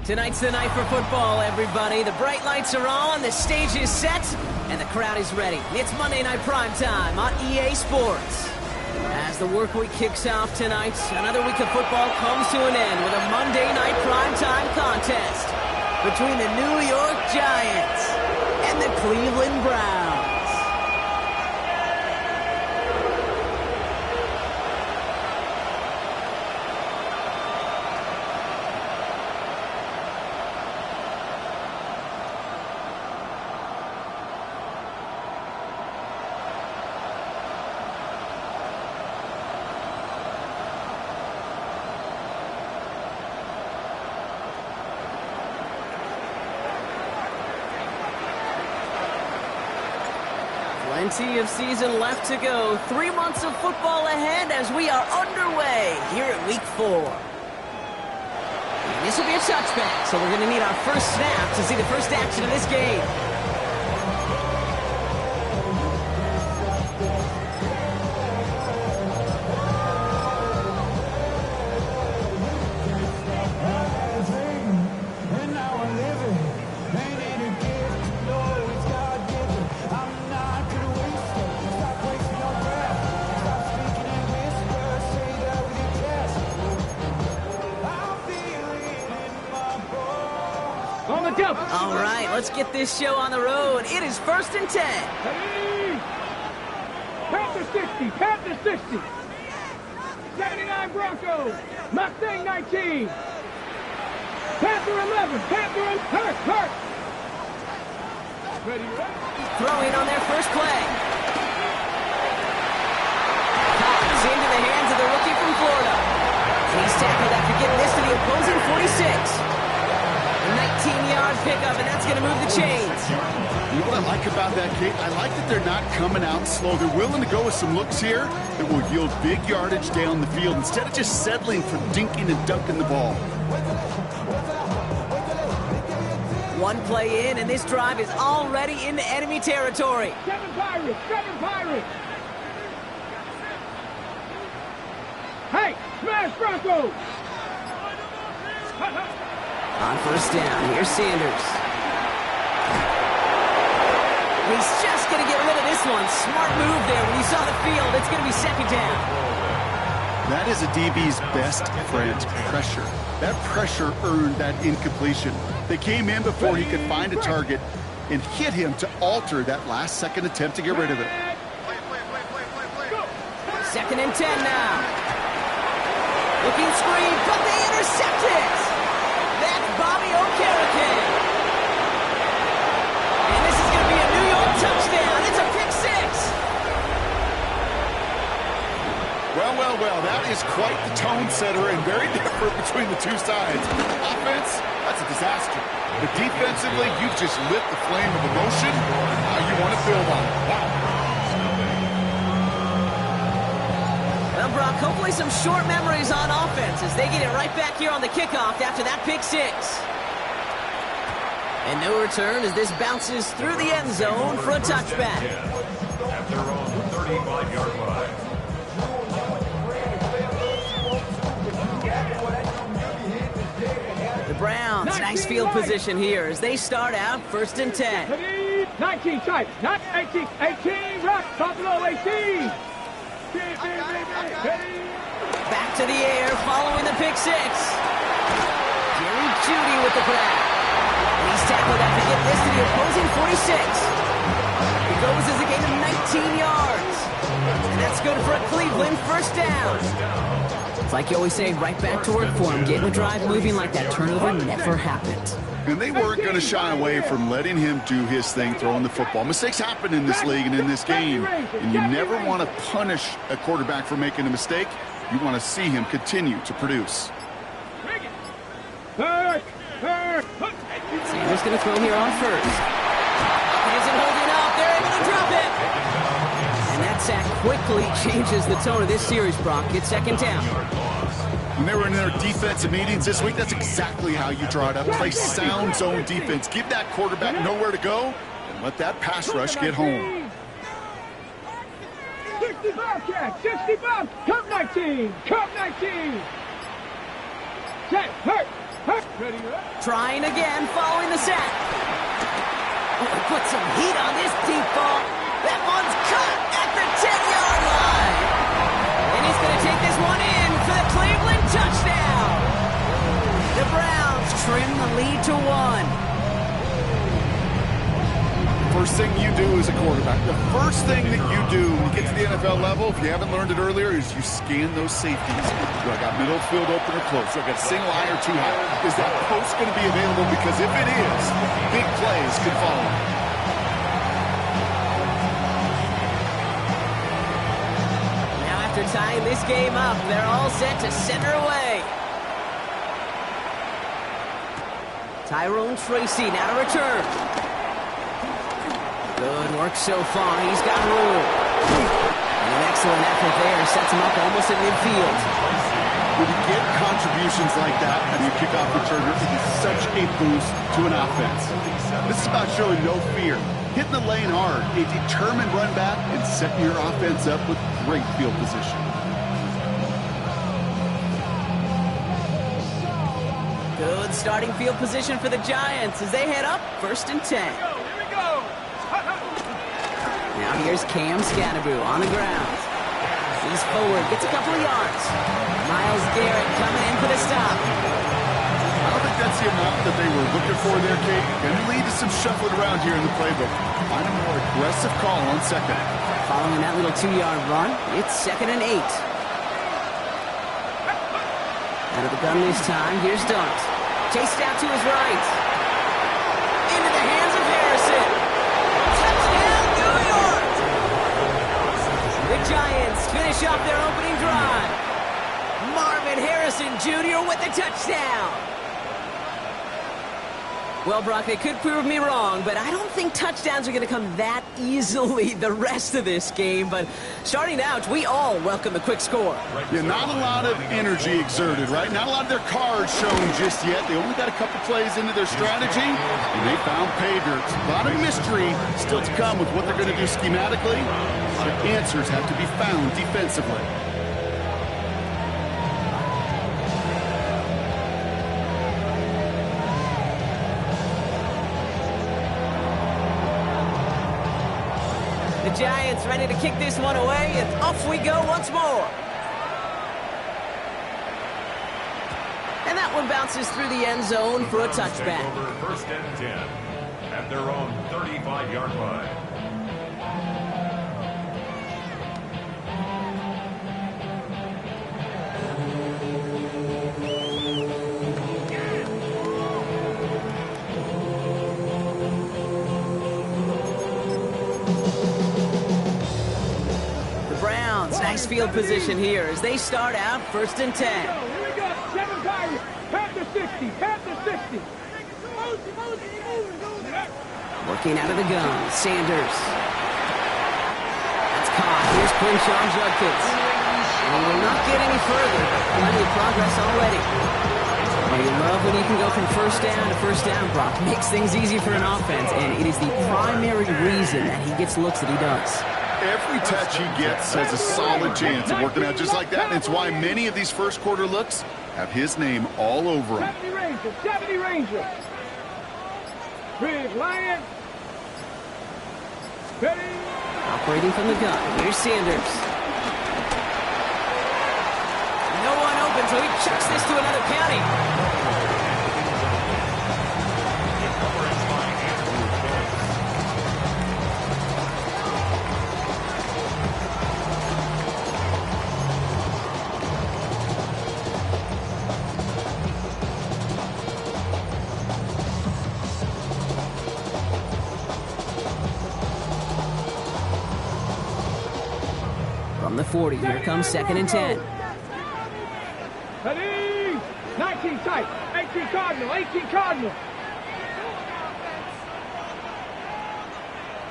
Tonight's the night for football, everybody. The bright lights are on, the stage is set, and the crowd is ready. It's Monday Night Primetime on EA Sports. As the work week kicks off tonight, another week of football comes to an end with a Monday Night Primetime contest between the New York Giants and the Cleveland Browns. Plenty of season left to go. 3 months of football ahead as we are underway here at Week 4. And this will be a touchback, so we're going to need our first snap to see the first action of this game. All right, let's get this show on the road. It is 1st and 10. Panther 60, Panther 60. 79 Broncos, Mustang 19. Panther 11, Panther and Hurt. Ready? Throwing on their first play. It's into the hands of the rookie from Florida. He's tackled after getting this to the opposing 46. 19-yard pickup, and that's going to move the chains. You know what I like about that, Kate? I like that they're not coming out slow. They're willing to go with some looks here that will yield big yardage down the field instead of just settling for dinking and dunking the ball. One play in, and this drive is already into enemy territory. 7 Pirates, 7 Pirates. Hey, smash Broncos. On first down, here's Sanders. He's just going to get rid of this one. Smart move there. When you saw the field, it's going to be second down. That is a DB's best friend, pressure. That pressure earned that incompletion. They came in before he could find a target and hit him to alter that last-second attempt to get rid of it. 2nd and 10 now. Looking screen, but they intercept it. That's Bobby Okereke. And this is going to be a New York touchdown. It's a pick six. Well, that is quite the tone setter and very different between the two sides. Offense, that's a disaster. But defensively, you just lit the flame of emotion. Now you want to build on it. Wow. Well, Brock, hopefully some short memories on offense as they get it right back here on the kickoff after that pick six. And no return as this bounces through the end zone for a touchback. At their own 35-yard line. The Browns, nice field position here as they start out 1st and 10. 19 tight, not 18, 18, rock, Buffalo 18. Back to the air following the pick six. Jerry Jeudy with the grab. And he's tackled after getting this to the opposing 46. He goes as a gain of 19 yards. And that's good for a Cleveland first down. It's like you always say, right back to work for him. Getting the drive moving like that turnover never happened. And they weren't going to shy away from letting him do his thing, throwing the football. Mistakes happen in this league and in this game, and you never want to punish a quarterback for making a mistake. You want to see him continue to produce. Sanders going to throw here on first. He isn't holding up. They're able to drop it. And that sack quickly changes the tone of this series, Brock. It's 2nd down. When they were in their defensive meetings this week, that's exactly how you draw it up. Play sound zone defense. Give that quarterback nowhere to go and let that pass rush get home. 65 catch, 65, Cup 19, Cup 19. Set, hurt. Trying again, following the sack. Oh, put some heat on this deep ball. That one's cut at the 10-yard line. And he's going to take this one in for the Cleveland touchdown. The Browns trim the lead to 1. First thing you do as a quarterback, the first thing that you do when you get to the NFL level, if you haven't learned it earlier, is you scan those safeties. Do I got middle field open or close? Do I got single high or too high? Is that post going to be available? Because if it is, big plays can follow. Now after tying this game up, they're all set to center away. Tyrone Tracy now to return. Good work so far. He's got room. And an excellent effort there sets him up almost at midfield. When you get contributions like that as a kickoff returner, it is such a boost to an offense. This is about showing no fear, hitting the lane hard, a determined run back, and setting your offense up with great field position. Good starting field position for the Giants as they head up 1st and 10. Now here's Cam Scannaboo on the ground. He's forward, gets a couple of yards. Myles Garrett coming in for the stop. I don't think that's the amount that they were looking for there, Kate. Going to lead to some shuffling around here in the playbook. Find a more aggressive call on second. Following that little 2-yard run, it's 2nd and 8. Out of the gun this time, here's Dart. Chased out to his right. Into the hands of Harrison. Touchdown, New York! The Giants finish off their opening drive. Marvin Harrison Jr. with the touchdown. Well, Brock, they could prove me wrong, but I don't think touchdowns are going to come that easily the rest of this game. But starting out, we all welcome the quick score. Yeah, not a lot of energy exerted, right? Not a lot of their cards shown just yet. They only got a couple plays into their strategy, and they found pay dirt. A lot of mystery still to come with what they're going to do schematically. A lot of answers have to be found defensively. The Giants ready to kick this one away, and off we go once more. And that one bounces through the end zone for a touchback. Over 1st and 10 at their own 35-yard line. Nice field position here as they start out 1st and 10. Here we go. 7 Pirates. Panther 60. Panther 60. Working out of the gun. Sanders. That's caught. Here's Quinshon Judkins. And will not get any further, but plenty of progress already. Well, you love when you can go from 1st down to 1st down, Brock. Makes things easy for an offense, and it is the primary reason that he gets looks that he does. Every touch he gets has a solid chance of working out just like that, and it's why many of these first quarter looks have his name all over them. 70 Ranger, 70 Ranger. Big Lion. Ready. Operating from the gun, here's Sanders. No one open, so he chucks this to another county. From the 40, here comes 2nd and 10. Ready. 19 tight. 18 Cardinal. 18 Cardinal.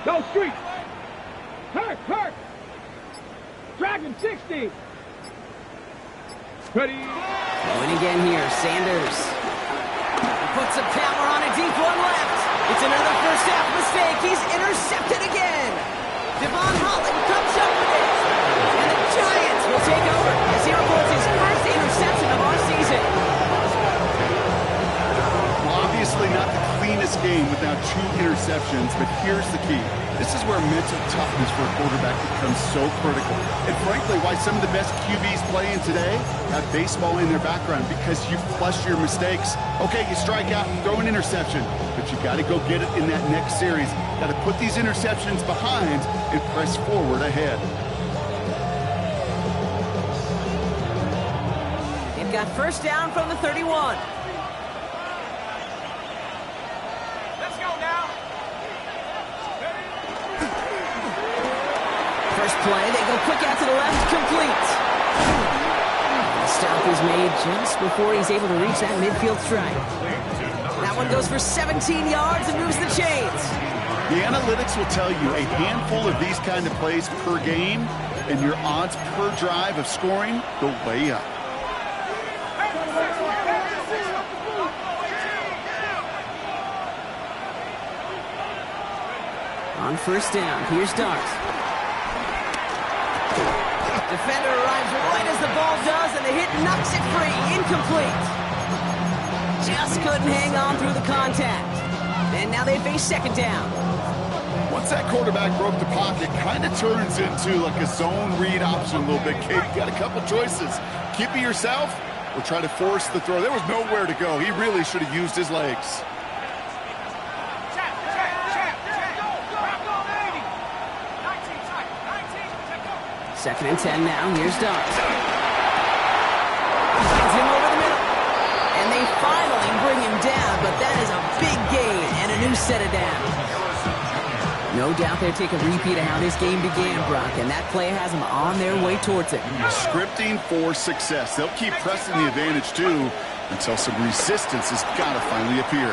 Go street. Hurt. Dragon 60. Ready. Going again here, Sanders. He puts some power on a deep one left. It's another first half mistake. He's intercepted again. Devon Holland comes up with it. And the Giants will take over as he reports his first interception of our season. 2 interceptions, but here's the key. This is where mental toughness for a quarterback becomes so critical. And frankly, why some of the best QBs playing today have baseball in their background, because you flush your mistakes. Okay, you strike out and throw an interception, but you got to go get it in that next series. Got to put these interceptions behind and press forward ahead. They've got first down from the 31. Let's go now. First play, they go quick out to the left, complete. The stop is made just before he's able to reach that midfield strike. That one goes for 17 yards and moves the chains. The analytics will tell you a handful of these kind of plays per game, and your odds per drive of scoring go way up. On first down, here's Dart. Defender arrives right as the ball does, and the hit knocks it free. Incomplete. Just couldn't hang on through the contact. And now they face second down. Once that quarterback broke the pocket, kind of turns into like a zone read option a little bit. Kate, you got a couple choices. Keep it yourself or try to force the throw. There was nowhere to go. He really should have used his legs. Second and 10 now. Here's Dart. Sends him over the middle. And they finally bring him down, but that is a big gain and a new set of downs. No doubt they're taking a repeat of how this game began, Brock, and that play has them on their way towards it. Scripting for success. They'll keep pressing the advantage, too, until some resistance has got to finally appear.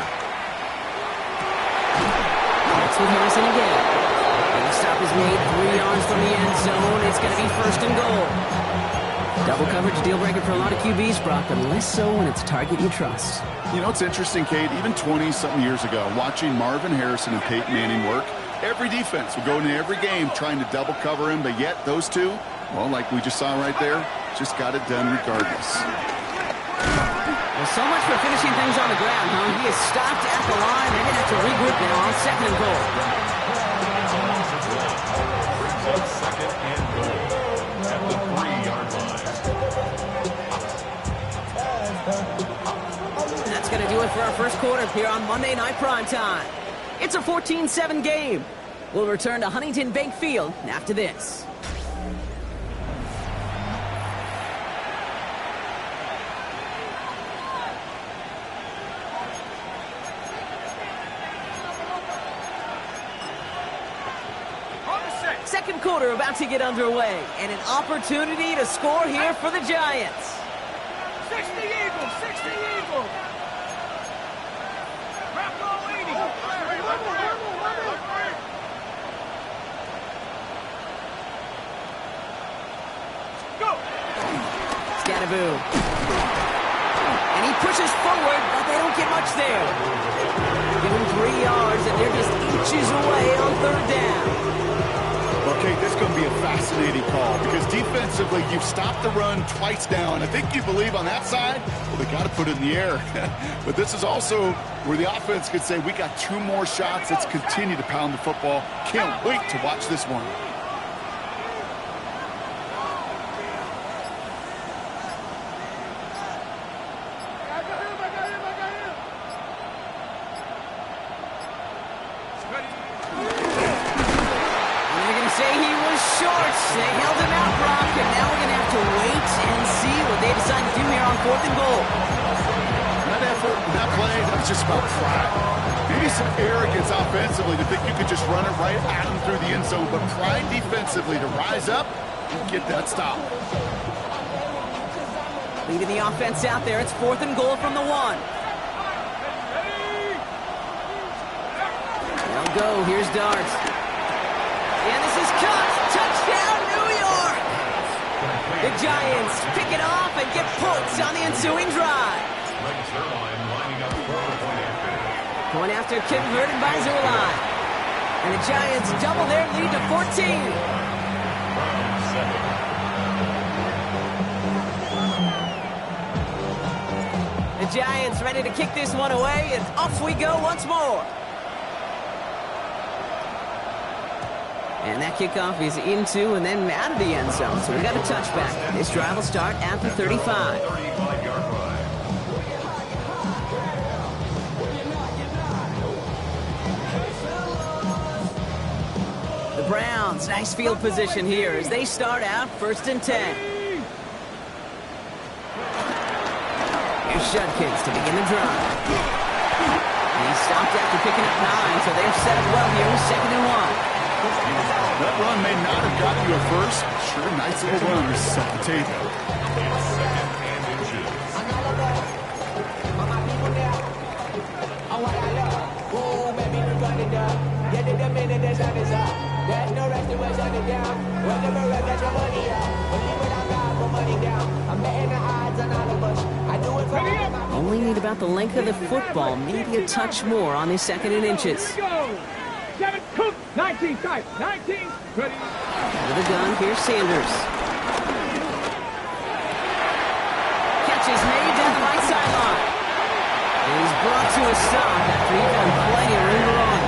That's with Harrison again. And the stop is made 3 yards from the end zone. It's going to be first and goal. Double coverage deal breaker for a lot of QBs, Brock, but less so when it's a target you trust. You know, it's interesting, Kate, even 20-something years ago, watching Marvin Harrison and Peyton Manning work, every defense would go into every game trying to double cover him, but yet those two, well, like we just saw right there, just got it done regardless. Well, so much for finishing things on the ground, huh? He is stopped at the line. They're going to have to regroup now on second and goal. Second and goal at the 3-yard line. That's going to do it for our first quarter here on Monday Night Primetime. It's a 14-7 game. We'll return to Huntington Bank Field after this. Second quarter about to get underway, and an opportunity to score here for the Giants. 60 Eagles, 60 Eagles. Scattaboo. And he pushes forward, but they don't get much there. Give him 3 yards, and they're just inches away on third down. Okay, this is going to be a fascinating call because defensively, you've stopped the run twice now, and I think you believe on that side, well, they got to put it in the air. But this is also where the offense could say, we got 2 more shots. Let's continue to pound the football. Can't wait to watch this one. They held him out, Brock, and now we're going to have to wait and see what they decide to do here on fourth and goal. That effort, that play, that was just about pride. Maybe some arrogance offensively to think you could just run it right at him through the end zone, but pride defensively to rise up and get that stop. Leading the offense out there, it's fourth and goal from the 1. They'll go, here's Dart. And this is cut. Touchdown, New York! The Giants pick it off and get points on the ensuing drive. Point after converted by Zerline. And the Giants double their lead to 14. The Giants ready to kick this one away, and off we go once more. And that kickoff is into and then out of the end zone. So we got a touchback. This drive will start at the 35. 35-yard line. The Browns, nice field position here as they start out 1st and 10. Here's Judkins to begin the drive. And he stopped after picking up 9, so they're set up well here with 2nd and 1. That run may not have gotten you a first. Sure, nice little run to set the table. It's 2nd and inches. Only need about the length of the football, maybe a touch more on his 2nd and inches. Go. 7, cook. 19, tight. 19, ready. With a gun, here's Sanders. Catch is made down the right sideline. And he's brought to a stop after he found plenty of room to run.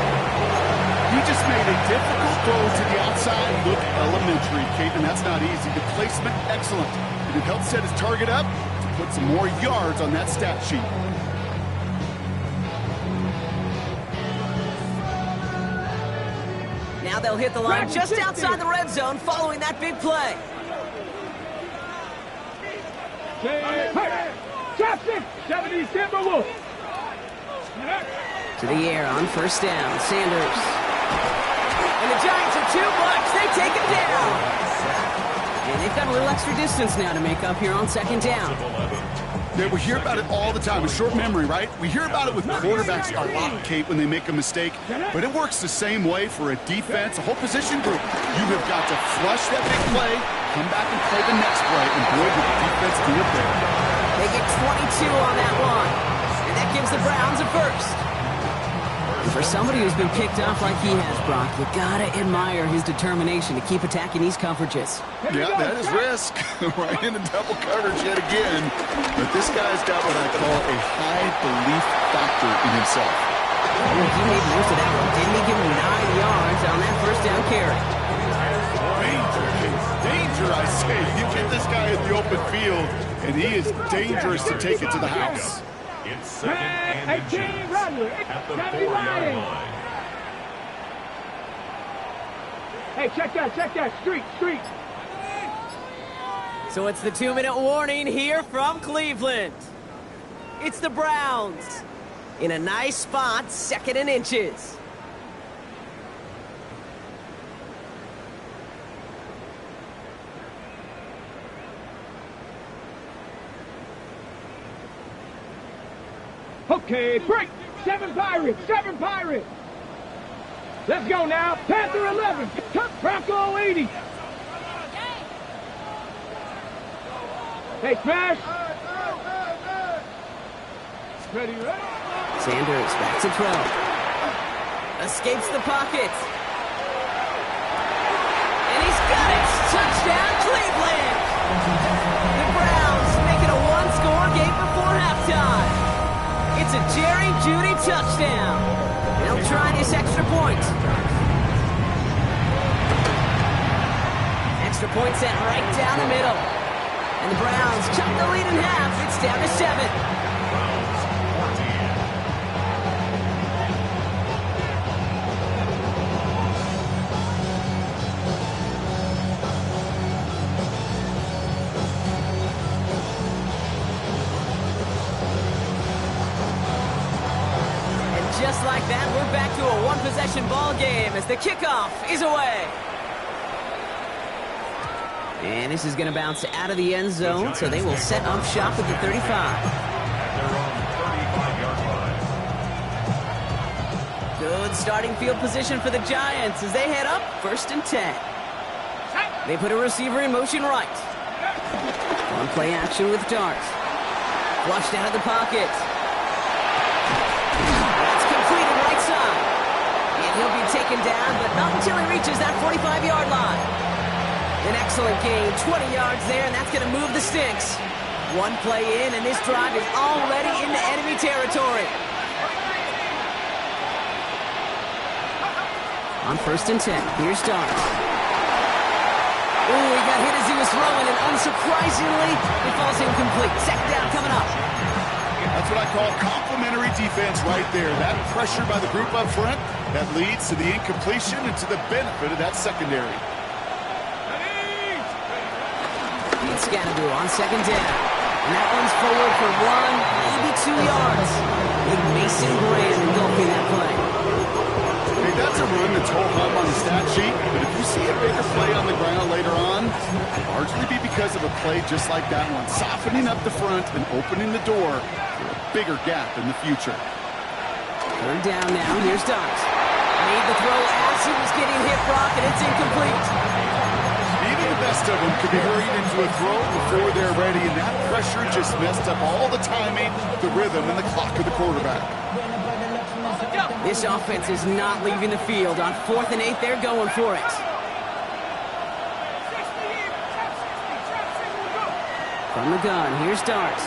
He just made a difficult throw to the outside look elementary, Kate, and that's not easy. The placement, excellent. And it helped set his target up to put some more yards on that stat sheet. Now they'll hit the line just outside the red zone following that big play. Hey, Justin, 70 Timberwolves. To the air on 1st down, Sanders. And the Giants are too much. They take him down. And they've got a little extra distance now to make up here on 2nd down. Yeah, we hear about it all the time. A short memory, right? We hear about it with quarterbacks a lot, Kate, when they make a mistake. But it works the same way for a defense, a whole position group. You have got to flush that big play, come back and play the next play, and boy, did the defense do it there. They get 22 on that one. And that gives the Browns a first. And for somebody who's been picked off like he has, Brock, you gotta admire his determination to keep attacking these coverages. Yeah, that is risk. Right into double coverage yet again. But this guy's got what I call a high belief factor in himself. Well, he made most of that one. Didn't he give him 9 yards on that 1st down carry? Danger, I say. You get this guy in the open field, and he is dangerous to take it to the house. It's 2nd and inches at the 4-yard line. Hey, check that. Street. So it's the 2-minute warning here from Cleveland. It's the Browns in a nice spot, 2nd and inches. Okay, break. 7 Pirates. Let's go now. Panther 11. Bronco 80. Hey, smash. Ready. Sanders back to throw. Escapes the pocket. And he's got it. Touchdown, Cleveland. The Browns make it a 1-score game before halftime. It's a Jerry Jeudy touchdown. They'll try this extra point. Extra point sent right down the middle. And the Browns cut the lead in half. It's down to 7. Just like that, we're back to a one-possession ball game as the kickoff is away. And this is going to bounce out of the end zone, so they will set up shop at the 35. At their own 35-yard line. Good starting field position for the Giants as they head up 1st and 10. They put a receiver in motion right. On play action with darts. Flushed out of the pocket. He'll be taken down, but not until he reaches that 45-yard line. An excellent gain, 20 yards there, and that's going to move the sticks. One play in, and this drive is already into enemy territory. On 1st and 10, here's Starks. Oh, he got hit as he was throwing, and unsurprisingly, it falls incomplete. Second down coming up. That's what I call complimentary defense right there. That pressure by the group up front, that leads to the incompletion and to the benefit of that secondary. It's Scatteroo on 2nd down. And that one's forward for 1, maybe 2 yards. Big Mason Graham engulfing that play. Hey, that's a run that's whole home on the stat sheet, but if you see a bigger play on the ground later on, it'll largely be because of a play just like that one, softening up the front and opening the door for a bigger gap in the future. 3rd down now, here's Starks. Made the throw as he was getting hit, Brock, and it's incomplete. Even the best of them could be hurried into a throw before they're ready, and that pressure just messed up all the timing, the rhythm, and the clock of the quarterback. This offense is not leaving the field. On 4th and 8, they're going for it. From the gun, here's Starks.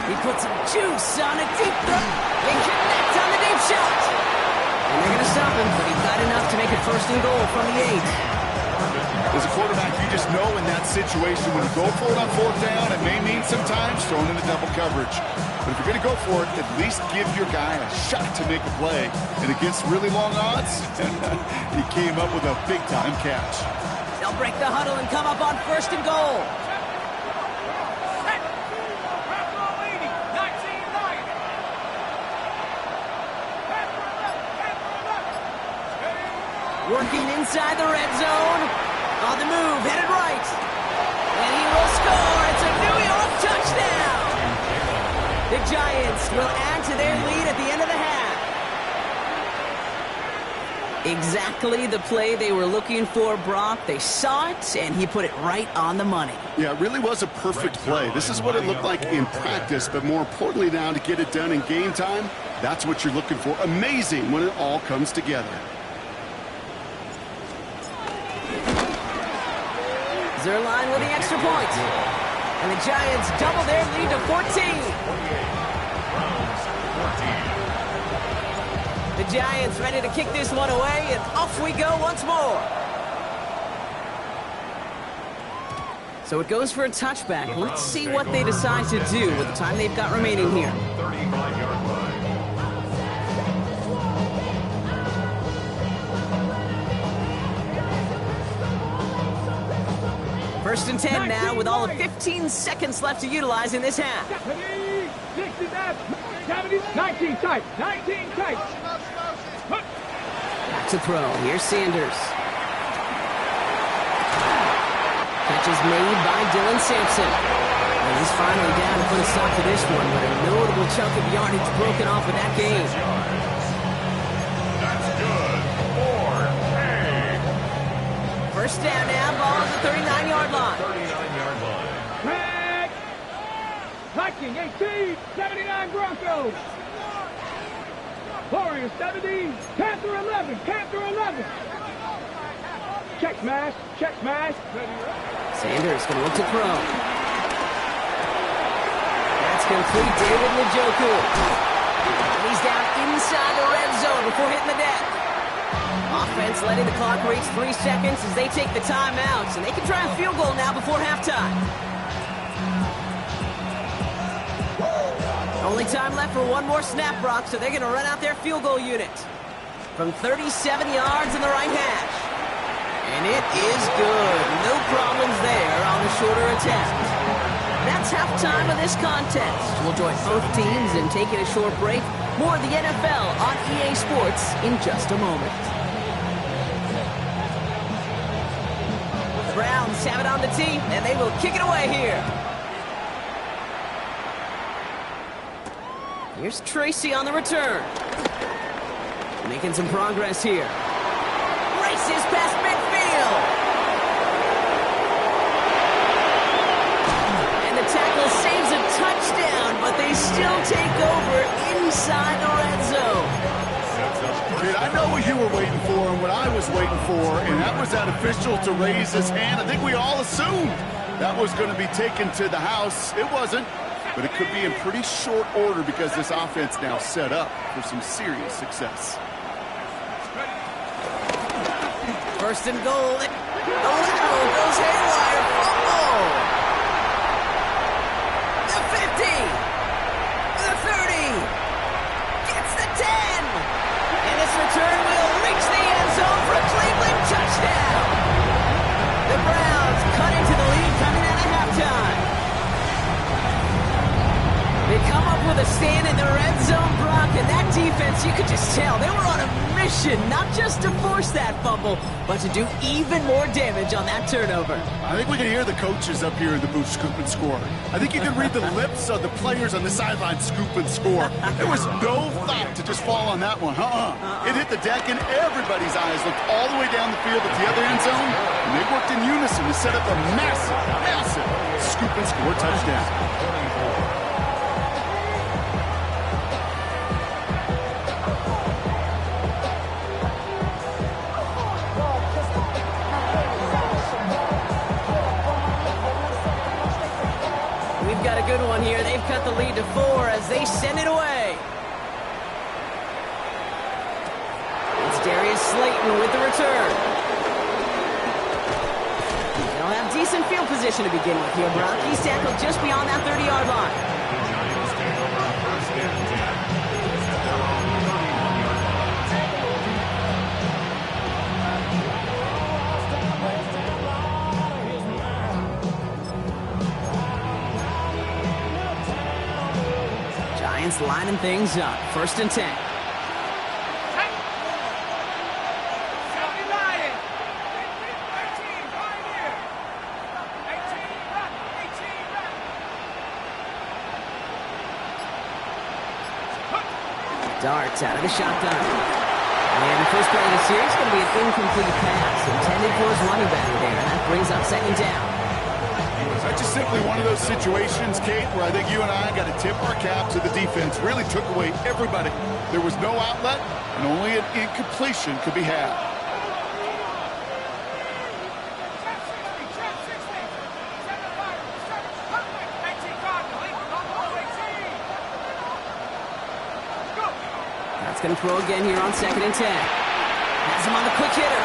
He puts some juice on a deep throw. They connect on the deep shot. And they're going to stop him, but he got enough to make it 1st and goal from the 8. As a quarterback, you just know in that situation when you go for it on 4th down, it may mean sometimes throwing into double coverage. But if you're going to go for it, at least give your guy a shot to make a play. And against really long odds, he came up with a big-time catch. They'll break the huddle and come up on 1st and goal. Working inside the red zone. On the move, headed right. And he will score. It's a New York touchdown. The Giants will add to their lead at the end of the half. Exactly the play they were looking for, Brock. They saw it, and he put it right on the money. Yeah, it really was a perfect play. This is what it looked like in practice, but more importantly now to get it done in game time, that's what you're looking for. Amazing when it all comes together. Zerline with the extra point. And the Giants double their lead to 14. The Giants ready to kick this one away, and off we go once more. So it goes for a touchback. Let's see what they decide to do with the time they've got remaining here. 35-yard line. 1st and 10 now with all of 15 seconds left to utilize in this half. 19 tight. 19 tight. Back to throw. Here's Sanders. Catch is made by Dylan Sampson. And he's finally down to put a stop to this one, but a notable chunk of yardage broken off with that game. That's good. 4. 1st down now, ball at the 39-yard line. 39-yard line. Flag. Viking 18, 79 Broncos. Warriors 70, Panther 11, Panther 11. Check smash, check smash. Sanders going to look to throw. That's complete. David Njoku. And he's down inside the red zone before hitting the deck. Offense letting the clock reach 3 seconds as they take the timeouts, and they can try a field goal now before halftime. Only time left for one more snap, Brock, so they're going to run out their field goal unit from 37 yards in the right hash. And it is good. No problems there on the shorter attempt. That's halftime of this contest. We'll join both teams in taking a short break. More of the NFL on EA Sports in just a moment. The Browns have it on the tee, and they will kick it away here. Here's Tracy on the return. Making some progress here. Races past midfield. And the tackle saves a touchdown, but they still take over inside the red zone. Kid, I know what you were waiting for and what I was waiting for, and that was that official to raise his hand. I think we all assumed that was going to be taken to the house. It wasn't, but it could be in pretty short order because this offense now set up for some serious success. First and goal. The lateral goes haywire. Fumble. The 50. The 30. Gets the 10. And this return will reach the end zone for a Cleveland touchdown. The Browns cut into the lead coming out of halftime. They come up with a stand in the red zone, Brock, and that defense, you could just tell, they were on a mission, not just to force that fumble, but to do even more damage on that turnover. I think we can hear the coaches up here in the booth scoop and score. I think you can read the lips of the players on the sideline scoop and score. There was no thought to just fall on that one. It hit the deck, and everybody's eyes looked all the way down the field at the other end zone, and they worked in unison to set up a massive scoop and score touchdown. Got a good one here. They've cut the lead to 4 as they send it away. It's Darius Slayton with the return. They'll have decent field position to begin with here, Brock. He's tackled just beyond that 30-yard line. Lining things up. First and 10. Darts out of the shotgun. And the first play of the series is going to be an incomplete pass intended for his running back there. And that brings up second down. That's just simply one of those situations, Kate, where I think you and I got to tip our cap to the defense. Really took away everybody. There was no outlet, and only an incompletion could be had. That's going to throw again here on second and 10. Has him on the quick hitter.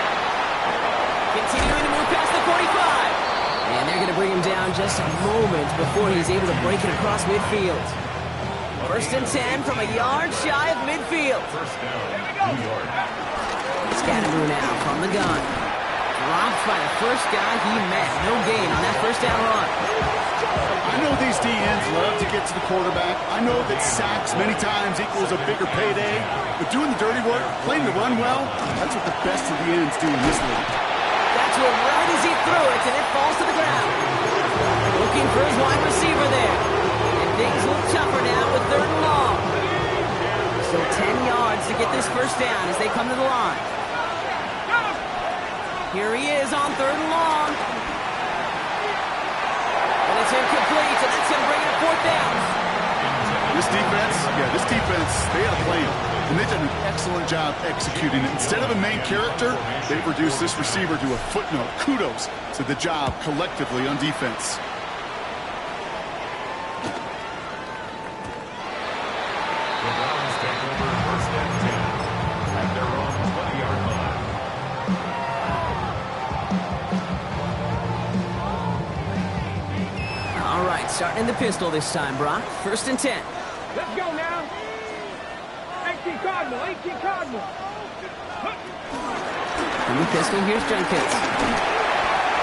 Continuing to move past the 45. And they're going to bring him down just a moment before he's able to break it across midfield. First and 10 from a yard shy of midfield. Scatteroo now from the gun. Dropped by the first guy he met. No gain on that first down run. I know these DNs love to get to the quarterback. I know that sacks many times equals a bigger payday. But doing the dirty work, playing the run well, that's what the best of the ends do in this league. That's what right as he threw it, and it falls to the ground. Looking for his wide receiver there. And things look tougher now with third and long. Still 10 yards to get this first down as they come to the line. Here he is on third and long. And it's incomplete, so that's going to bring it to fourth down. This defense, they had a plan. And they've done an excellent job executing it. Instead of a main character, they've reduced this receiver to a footnote. Kudos to the job collectively on defense. The Browns take over first and 10 at their own 20-yard line. All right, starting in the pistol this time, Brock. First and 10. Let's go now. 18 Cardinal, 18 Cardinal. In the pistol, here's Junkins.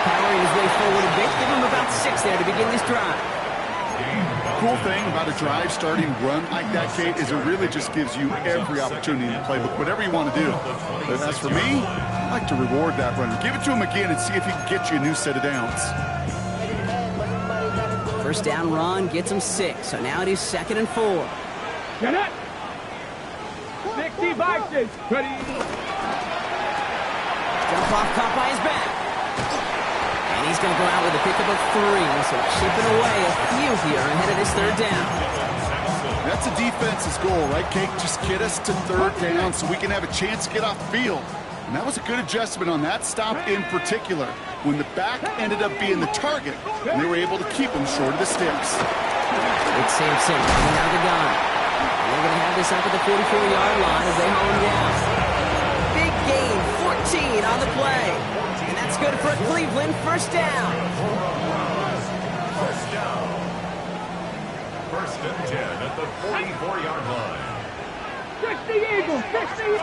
Powering his way forward a bit. Give him about 6 there to begin this drive. Cool thing about a drive starting run like that, Kate, is it really just gives you every opportunity to play whatever you want to do. But as for me, I like to reward that runner. Give it to him again and see if he can get you a new set of downs. First down run gets him 6. So now it is second and 4. Get up. 60 boxes. Ready. Jump off, caught by his back. And he's going to go out with a pickup of 3. So chipping away a few here ahead of this third down. That's a defense's goal, right, Kate? Just get us to third down so we can have a chance to get off the field. And that was a good adjustment on that stop in particular, when the back ended up being the target, and they were able to keep him short of the sticks. It's Sampson coming out of the gun. And they're going to have this up at the 44-yard line as they hold him down. Big gain, 14 on the play. And that's good for Cleveland. First down. First down. First and 10 at the 44-yard line. 60 Eagles, 60.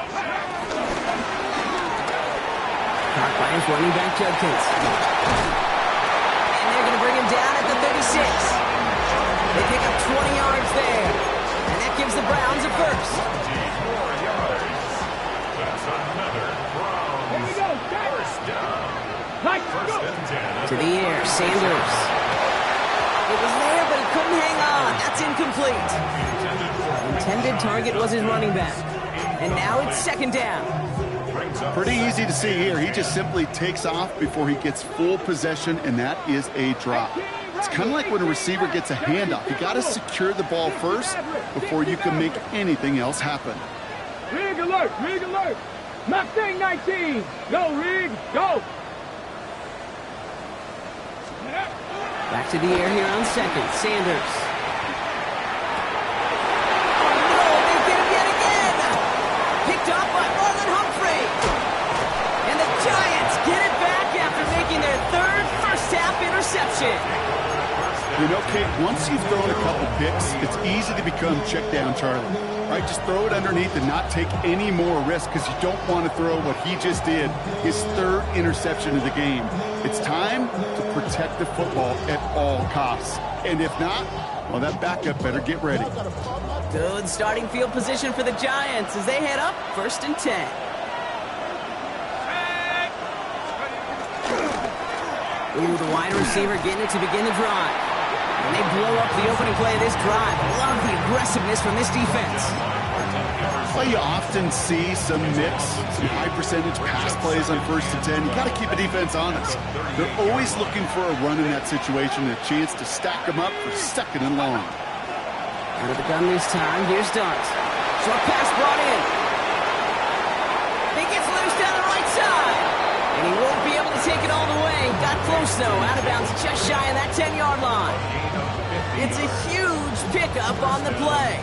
Caught by his running back, Judkins. And they're going to bring him down at the 36. They pick up 20 yards there. And that gives the Browns a first. 24 yards. That's another Browns. Here we go, First down. First and 10. To the air, Sanders. It was there, but he couldn't hang on. That's incomplete. Intended target was his running back. And now it's second down. Pretty easy to see here. He just simply takes off before he gets full possession, and that is a drop. It's kind of like when a receiver gets a handoff. You got to secure the ball first before you can make anything else happen. Rig alert, rig alert. Mustang 19. Go, rig, go. Back to the air here on second. Sanders. Interception. You know, Kate, once you've thrown a couple picks, it's easy to become check down Charlie. Right? Just throw it underneath and not take any more risk because you don't want to throw what he just did, his third interception of the game. It's time to protect the football at all costs. And if not, well, that backup better get ready. Good starting field position for the Giants as they head up first and 10. Ooh, the wide receiver getting it to begin the drive. And they blow up the opening play of this drive. Love the aggressiveness from this defense. Well, you often see some mix, some high percentage pass plays on first and 10. You got to keep the defense honest. They're always looking for a run in that situation, a chance to stack them up for second and long. Out of the gun this time. Here's Dart. Short pass brought in. He gets loose down the right side. And he won't be able to take it all the way. Got close, though. Out of bounds just shy of that 10-yard line. It's a huge pickup on the play.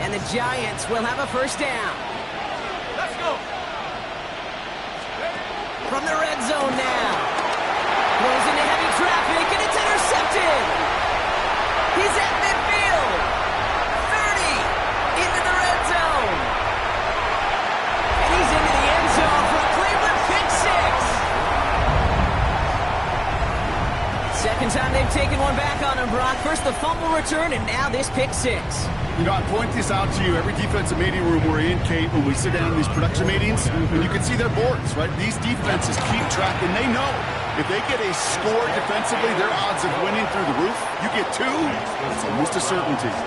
And the Giants will have a first down. Let's go. From the red zone now. Goes into heavy traffic, and it's intercepted. He's at midfield. 30 into the red zone. And he's into the end zone for a Cleveland pick six. Second time they've taken one back on him, Brock. First the fumble return, and now this pick six. You know, I point this out to you every defensive meeting room we're in, Kate, when we sit down in these production meetings, and you can see their boards, right? These defenses keep track, and they know if they get a score defensively, their odds of winning through the roof. You get two, it's almost a certainty. 31,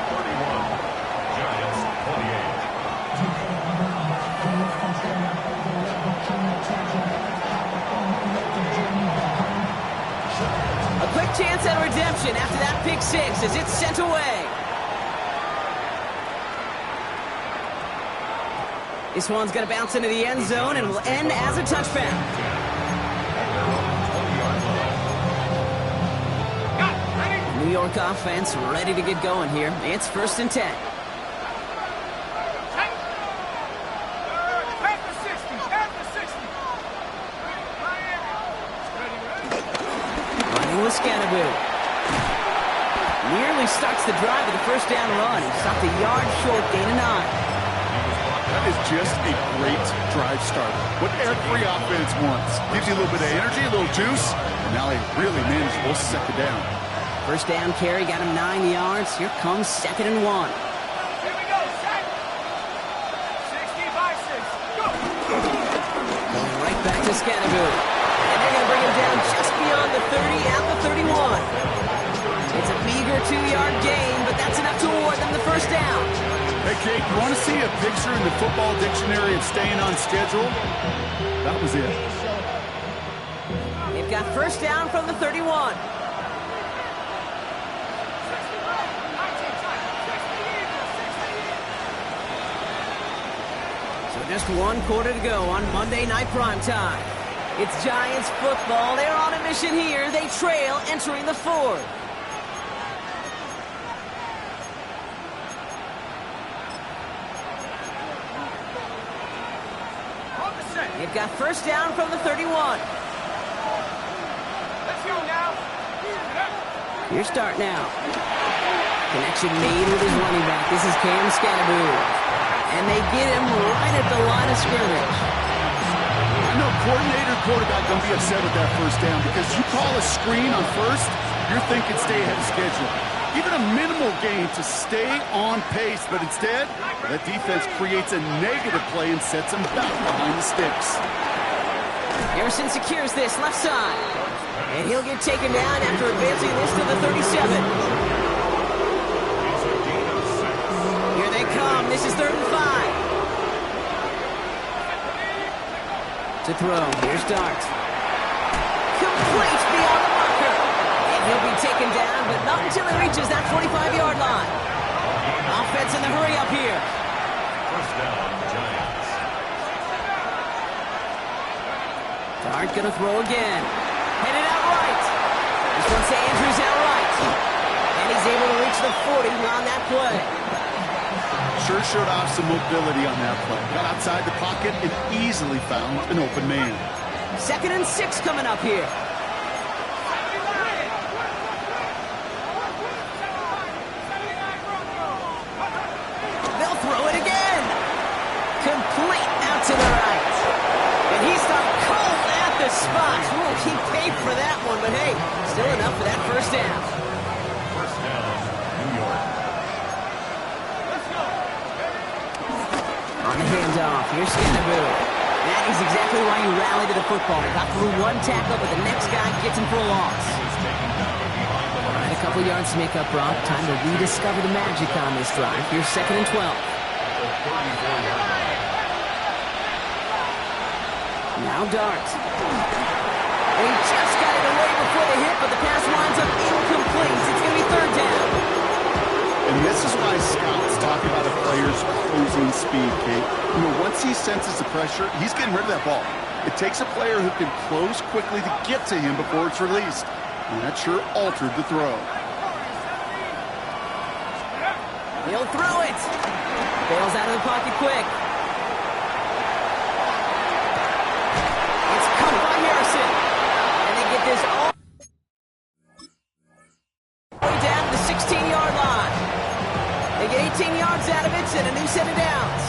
Giants 28. A quick chance at redemption after that pick six as it's sent away. This one's going to bounce into the end zone and will end as a touchback. New York offense ready to get going here. It's first and 10. Running with Scannaboo. Nearly starts the drive with a first down run. He stopped a yard short, gain of 9. That is just a great drive starter. What every offense wants. Gives you a little bit of energy, a little juice, and now a really manageable second down. First down carry, got him 9 yards. Here comes second and 1. Here we go, set. 65-6. Go. Going right back to Scannaboo. And they're going to bring him down just beyond the 30 at the 31. It's a meager 2-yard gain, but that's enough to award them the first down. Hey, Kate, you want to see a picture in the football dictionary of staying on schedule? That was it. They've got first down from the 31. So just 1 quarter to go on Monday Night Primetime. It's Giants football. They're on a mission here. They trail entering the fourth. They've got first down from the 31. Let's go now. Here's start now. Connection made with his running back. This is Cam Scatteroo. And they get him right at the line of scrimmage. I know coordinator quarterback going to be upset with that first down because you call a screen on first, you're thinking stay ahead of schedule. Even a minimal gain to stay on pace, but instead, that defense creates a negative play and sets him back behind the sticks. Harrison secures this left side. And he'll get taken down after advancing this to the 37. Here they come. This is 3rd and 5. To throw. Here's Dart. Complete beyond the marker. And he'll be taken down, but not until he reaches that 45-yard line. Offense in the hurry up here. First down, Giants. Dart gonna throw again. Headed out right. This one's to Andrews out right. And he's able to reach the 40 on that play. Sure showed off some mobility on that play. Got outside the pocket and easily found an open man. 2nd and 6 coming up here. They'll throw it again. Complete out to the right. And he's not cold at the spot. Ooh, he paid for that one, but hey, still enough for that first down. First down, New York. On the handoff, here's Scatteroo. That is exactly why you rally to the football. Got through one tackle, but the next guy gets him for a loss. And a couple yards to make up, Brock. Time to rediscover the magic on this drive. Here's 2nd and 12. Now Dart. He just got it away before the hit, but the pass winds up incomplete. It's going to be 3rd down. And this is why scouts talk about a player's closing speed, Kate. You know, once he senses the pressure, he's getting rid of that ball. It takes a player who can close quickly to get to him before it's released. And that sure altered the throw. He'll throw it. Bails out of the pocket quick. It's caught by Harrison. And they get this all the way down to the 16-yard line. They get 18 yards out of it and a new set of downs.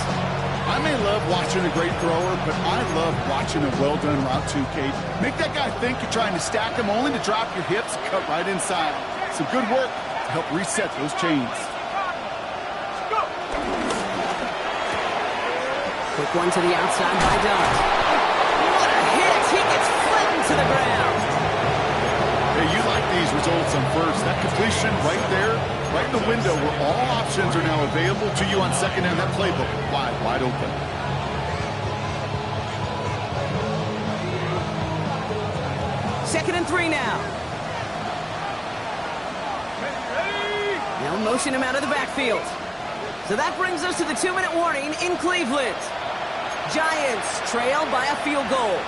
I may love watching a great thrower, but I love watching a well-done route too, Kate. Make that guy think you're trying to stack him only to drop your hips, cut right inside. Some good work to help reset those chains. Quick one to the outside by Dart. What a hit! He gets flattened to the ground. Hey, you like these results on first. That completion right there, right in the window where all options are now available to you on 2nd down. That playbook wide open. Second and 3 now. They'll motion him out of the backfield. So that brings us to the 2-minute warning in Cleveland. Giants trail by a field goal.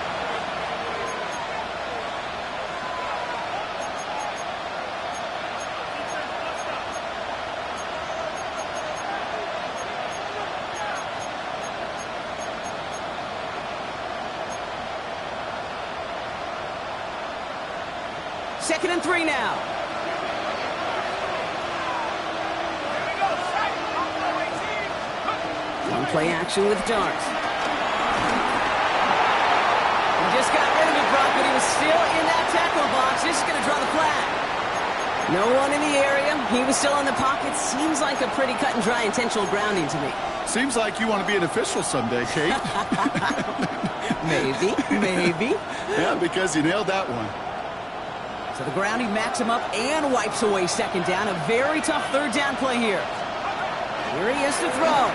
Second and 3 now. On play action with Dart. He just got rid of it, Brock, but he was still in that tackle box. This is going to draw the flag. No one in the area. He was still in the pocket. Seems like a pretty cut and dry intentional grounding to me. Seems like you want to be an official someday, Kate. Maybe. Yeah, because you nailed that one. So the grounding backs him up and wipes away 2nd down. A very tough 3rd down play here. Here he is to throw.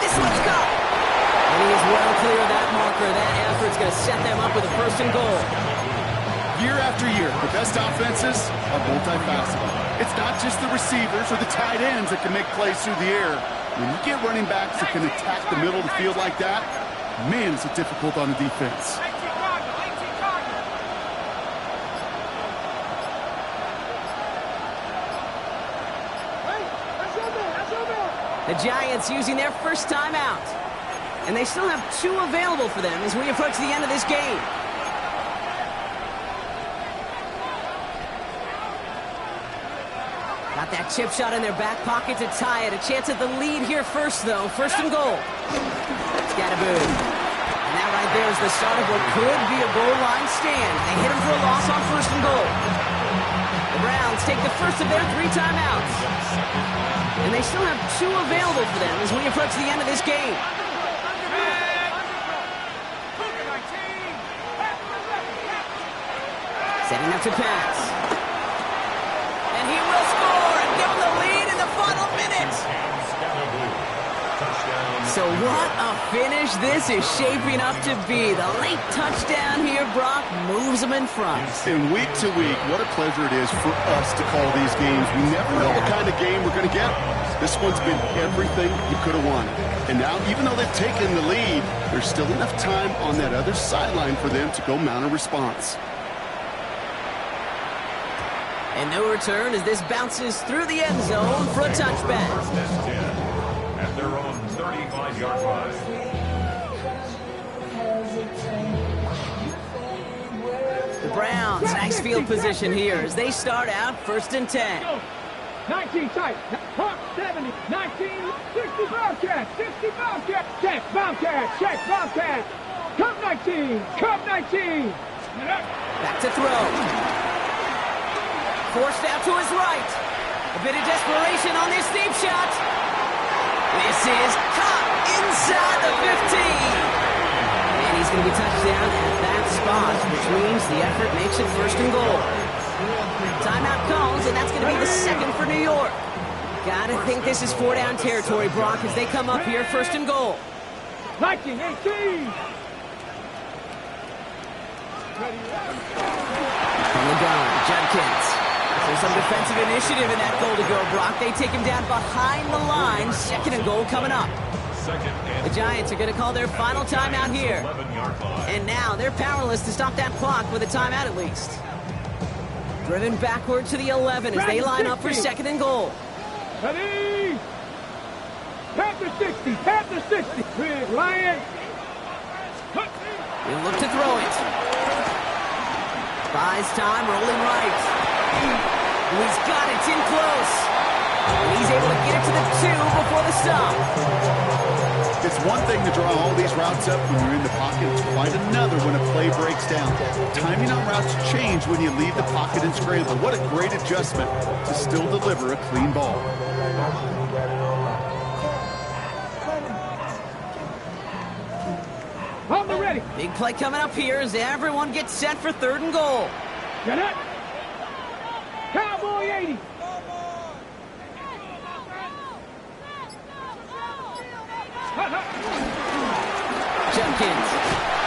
This one's caught. And he is well clear of that marker. That effort's going to set them up with a 1st and goal. Year after year, the best offenses are multifaceted. It's not just the receivers or the tight ends that can make plays through the air. When you get running backs that can attack the middle of the field like that, man, is it difficult on the defense. The Giants using their first timeout. And they still have 2 available for them as we approach the end of this game. Got that chip shot in their back pocket to tie it. A chance at the lead here first, though. First and goal. Scatterboo. And that right there is the start of what could be a goal line stand. They hit him for a loss on first and goal. The Browns take the first of their 3 timeouts. And they still have 2 available for them as we approach the end of this game. Setting up to pass. And he will score and give them the lead in the final minutes. So what a finish this is shaping up to be. The late touchdown here, Brock, moves them in front. And week to week, what a pleasure it is for us to call these games. We never know what kind of game we're going to get. This one's been everything you could have wanted. And now, even though they've taken the lead, there's still enough time on that other sideline for them to go mount a response. And no return as this bounces through the end zone for a touchback. First and 10 at their own 35-yard line. The Browns, nice field position here as they start out first and 10. 19 tight. 70. 19. 60 Bobcat. 60 Bobcat. Check. Bobcat. Check. Bobcat. Come 19. Come 19. Back to throw. Forced out to his right. A bit of desperation on this deep shot. This is caught inside the 15. And he's going to be touched down at that spot, which means the effort makes it first and goal. Timeout calls, and that's going to be the second for New York. Gotta think this is 4-down territory, Brock, as they come up here first and goal. 19, 18. From the gun, Judkins. There's some defensive initiative in that goal to go, Brock. They take him down behind the line. Second and goal coming up. The Giants are going to call their final timeout here. And now they're powerless to stop that clock with a timeout at least. Driven backward to the 11 as they line up for second and goal. Ready? Panther 60. Panther 60. Big Lion. He'll look to throw it. Buys time, rolling right. He's got it, it's in close. And he's able to get it to the 2 before the stop. It's one thing to draw all these routes up when you're in the pocket. It's quite another when a play breaks down. Timing on routes change when you leave the pocket and scramble. What a great adjustment to still deliver a clean ball. On the ready. Big play coming up here as everyone gets set for third and goal. Get it. Cowboy 80. Jenkins.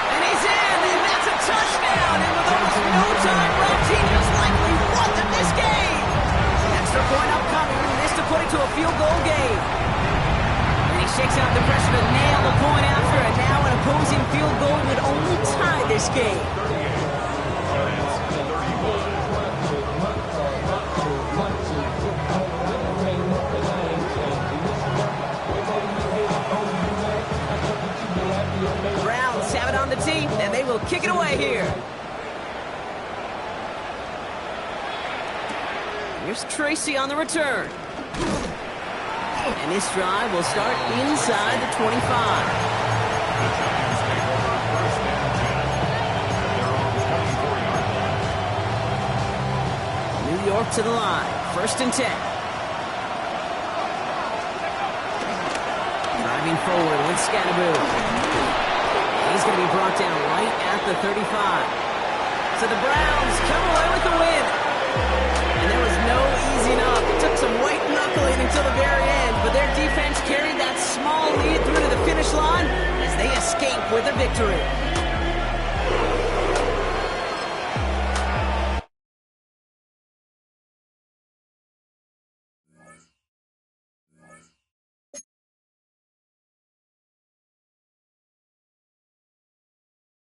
And he's in, and that's a touchdown. And with almost no time left, Genius likely won them this game. Extra point upcoming, missed to put it to a field goal game. And he shakes out the pressure to nail the point after, and now an opposing field goal would only tie this game. Browns have it on the tee, and they will kick it away here. Here's Tracy on the return. And this drive will start inside the 25. New York to the line. First and 10. Driving forward with Scatterboo. He's going to be brought down right at the 35. So the Browns come away with the win. And there was no easing up. It took some white knuckling until the very end, but their defense carried that small lead through to the finish line as they escape with a victory.